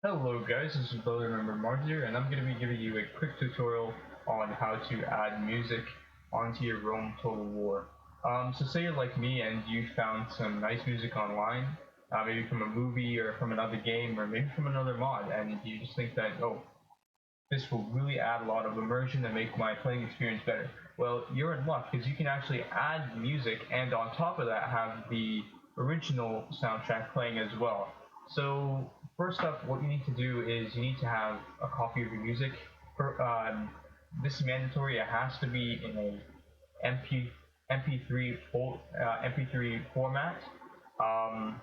Hello guys, this is Brother Member Mars here, and I'm going to be giving you a quick tutorial on how to add music onto your Rome Total War. So say you're like me and you found some nice music online, maybe from a movie or from another game or maybe from another mod, and you just think that, oh, this will really add a lot of immersion and make my playing experience better. Well, you're in luck because you can actually add music and on top of that have the original soundtrack playing as well. So first up, what you need to do is you need to have a copy of your music. This is mandatory. It has to be in a MP3 format. Um,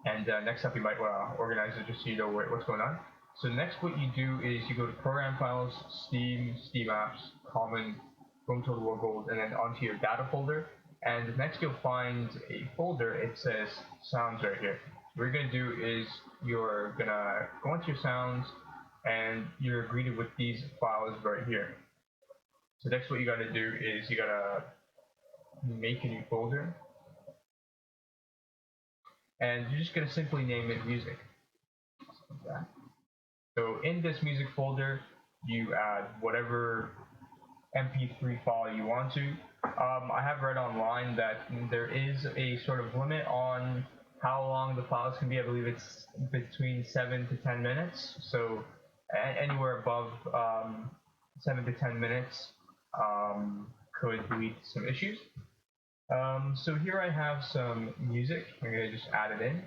and next up, you might organize it just so you know what's going on. So next, what you do is you go to Program Files, Steam, Steam Apps, Common, Chrome Total War Gold, and then onto your data folder. And next, you'll find a folder. It says Sounds right here. What you're gonna do is you're gonna go into your sounds, and you're greeted with these files right here. So next, what you gotta do is you gotta make a new folder, and you're just gonna simply name it Music. Like that. So in this music folder, you add whatever MP3 file you want to. I have read online that there is a sort of limit on how long the files can be. I believe it's between 7 to 10 minutes. So anywhere above 7 to 10 minutes could lead to some issues. So here I have some music. I'm going to just add it in.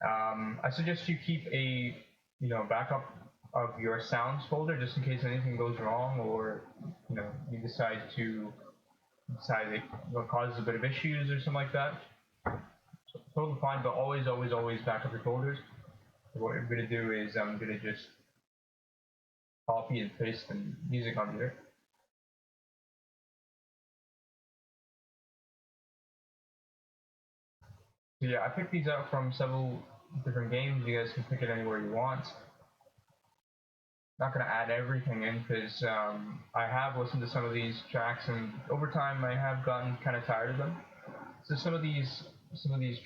I suggest you keep a backup of your sounds folder just in case anything goes wrong, or you decide it causes a bit of issues or something like that. So totally fine, but always back up your folders. So what I'm gonna do is I'm gonna just copy and paste the music onto there. So yeah, I picked these out from several different games. You guys can pick it anywhere you want. Not gonna add everything in because I have listened to some of these tracks, and over time I have gotten kind of tired of them. So some of these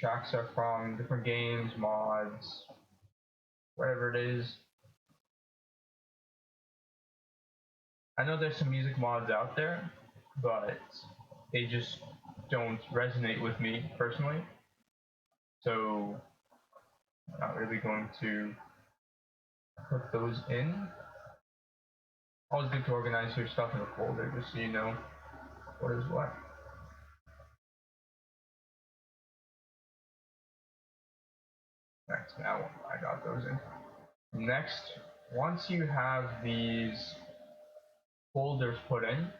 tracks are from different games, mods, whatever it is. I know there's some music mods out there, but they just don't resonate with me personally. So I'm not really going to put those in. Always good to organize your stuff in a folder just so you know what is what. Next, now I got those in. Next, once you have these folders put in,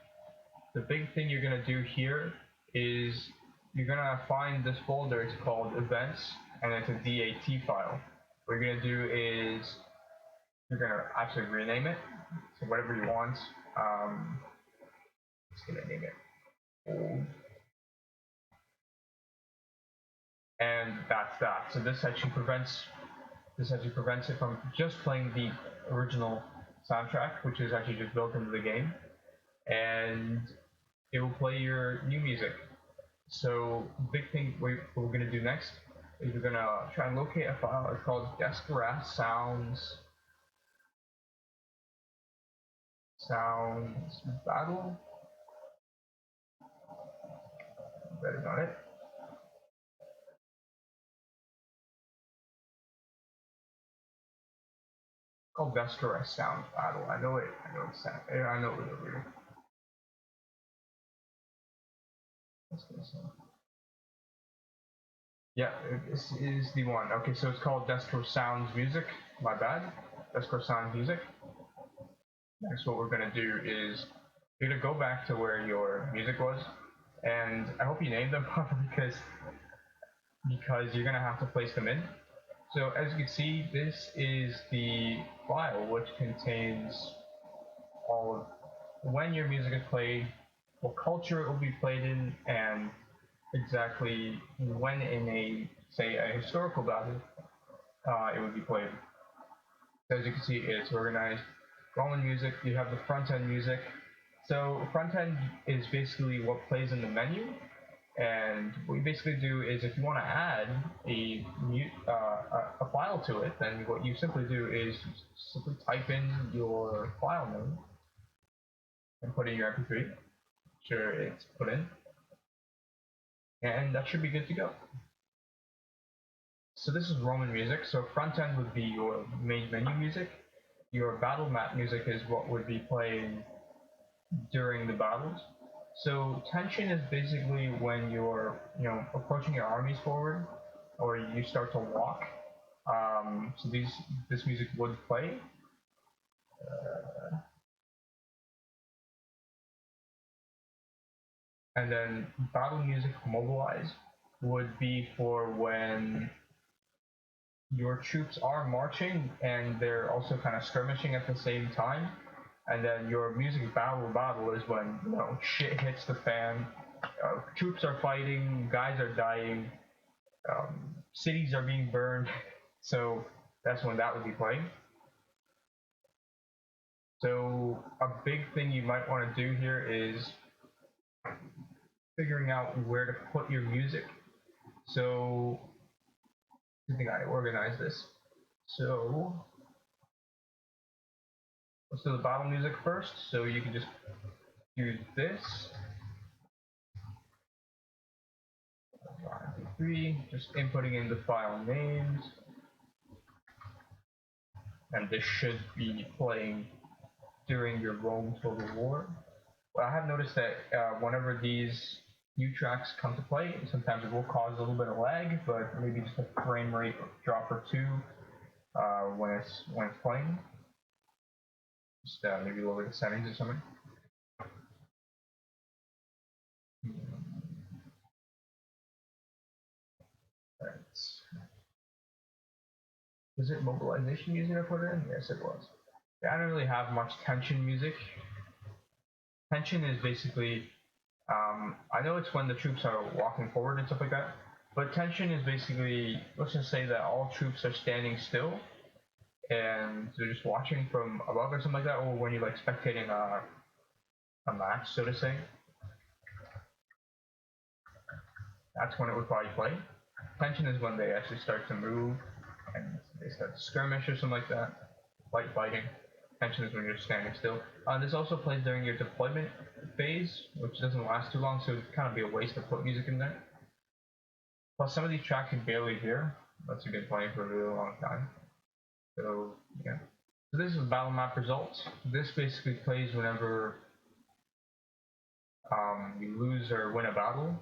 the big thing you're gonna do here is you're gonna find this folder. It's called events, and it's a DAT file. What you're gonna do is you're gonna actually rename it, so whatever you want. Just gonna name it old, and that's that. So this actually prevents it from just playing the original soundtrack, which is actually just built into the game, and it will play your new music. So the big thing we're going to do next is we're going to try and locate a file. It's called Sounds Battle. That is not it. It's called Sounds Battle. I know it. I know it's. I know it over here. Yeah, this is the one. Okay, so it's called Desktor Sounds Music. My bad. Desktor Sounds Music. Next, what we're going to do is you're going to go back to where your music was, and I hope you named them properly because you're going to have to place them in. So as you can see, this is the file which contains all of when your music is played, what culture it will be played in, and exactly when in a historical battle it would be played. So as you can see, it's organized. Roman music, you have the front end music. So front end is basically what plays in the menu. And what you basically do is, if you want to add a file to it, then what you simply do is simply type in your file name and put in your MP3. Sure, it's put in, and that should be good to go. So this is Roman music. So front end would be your main menu music. Your battle map music is what would be playing during the battles. So tension is basically when you're, approaching your armies forward, or you start to walk. So this music would play. And then battle music, Mobilize, would be for when your troops are marching and they're also kind of skirmishing at the same time. And then your music battle is when shit hits the fan. Troops are fighting, guys are dying, cities are being burned. So that's when that would be playing. So a big thing you might want to do here is figuring out where to put your music. So I think I organize this. So let's do the battle music first. So you can just do this. 3, just inputting in the file names, and this should be playing during your Rome Total War. Well, I have noticed that whenever these new tracks come to play, sometimes it will cause a little bit of lag, but maybe just a frame rate drop or two when it's playing. Just maybe lower the settings or something. Right. Was it mobilization music I put in? Yes, it was. I don't really have much tension music. Tension is basically, I know it's when the troops are walking forward and stuff like that, but tension is basically, let's just say that all troops are standing still and they're just watching from above or something like that, or when you're like spectating a match, so to say. That's when it would probably play. Tension is when they actually start to move and they start to skirmish or something like that. Light fighting. Tension is when you're standing still. This also plays during your deployment phase, which doesn't last too long, so it'd kind of be a waste to put music in there. Plus, some of these tracks you barely hear. That's been playing for a really long time. So, yeah. So this is battle map results. This basically plays whenever you lose or win a battle.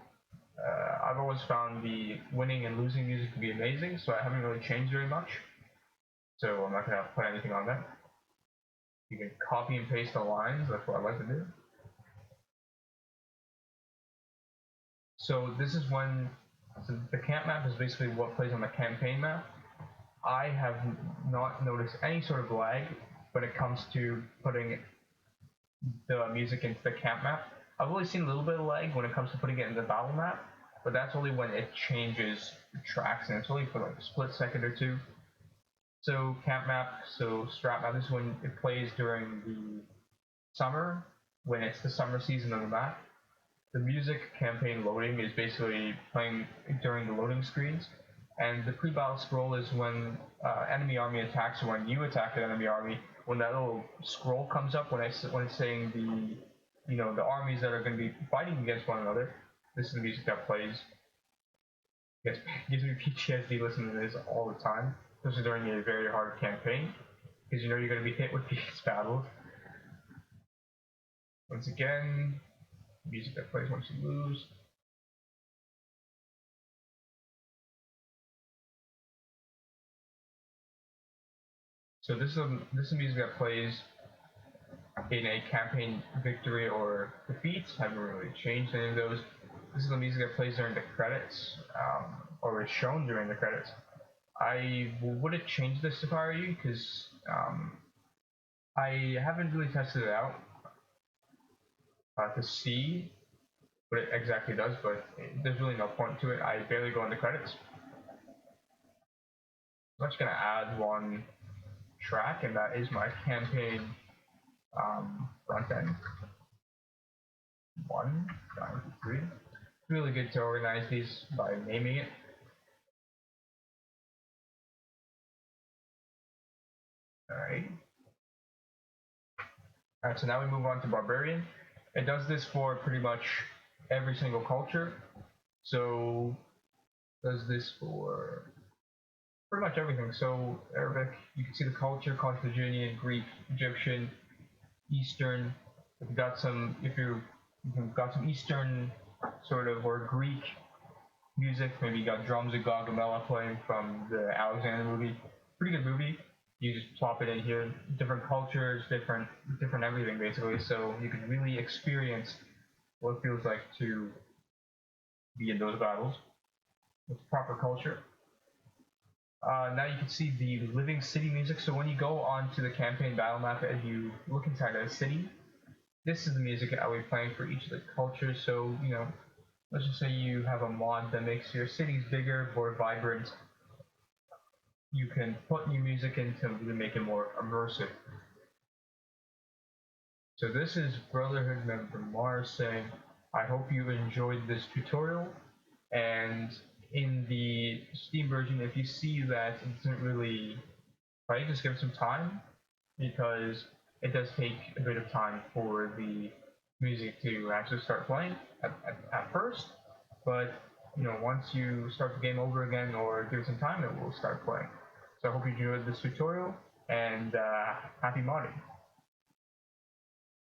I've always found the winning and losing music to be amazing, so I haven't really changed very much. So I'm not going to put anything on that. You can copy and paste the lines, that's what I like to do. So this is when, so the camp map is basically what plays on the campaign map. I have not noticed any sort of lag when it comes to putting the music into the camp map. I've only seen a little bit of lag when it comes to putting it in the battle map, but that's only when it changes tracks, and it's only for like a split second or two. So camp map, so strat map, this is when it plays during the summer, when it's the summer season of the map. The music campaign loading is basically playing during the loading screens, and the pre-battle scroll is when enemy army attacks, or when you attack an enemy army. When that little scroll comes up, when it's saying the armies that are going to be fighting against one another, this is the music that plays. It gives me PTSD listening to this all the time, especially during a very hard campaign, because you're going to be hit with these battles. Once again, music that plays once you lose. So this is music that plays in a campaign victory or defeat. I haven't really changed any of those. This is the music that plays during the credits, or is shown during the credits. I wouldn't change this if I were you, because I haven't really tested it out to see what it exactly does, but there's really no point to it. I barely go in the credits. I'm just going to add one track, and that is my campaign front end. 1, 2, 3. really good to organize these by naming it. Alright. Alright, so now we move on to Barbarian. It does this for pretty much every single culture. So does this for pretty much everything. So Arabic, you can see the culture: Carthaginian, Greek, Egyptian, Eastern. If you've got some Eastern sort of or Greek music, maybe you got drums of Gargamella playing from the Alexander movie. Pretty good movie. You just plop it in here. Different cultures, different everything basically. So you can really experience what it feels like to be in those battles with proper culture. Now you can see the living city music. So when you go onto the campaign battle map and you look inside a city, this is the music I'll be playing for each of the cultures. So, let's just say you have a mod that makes your cities bigger, more vibrant. You can put new music in to really make it more immersive. So this is Brotherhood member Mars saying, I hope you enjoyed this tutorial, and in the Steam version, if you see that it doesn't really play, just give it some time, because it does take a bit of time for the music to actually start playing at first, but once you start the game over again or give it some time, it will start playing. So I hope you enjoyed this tutorial, and happy modding.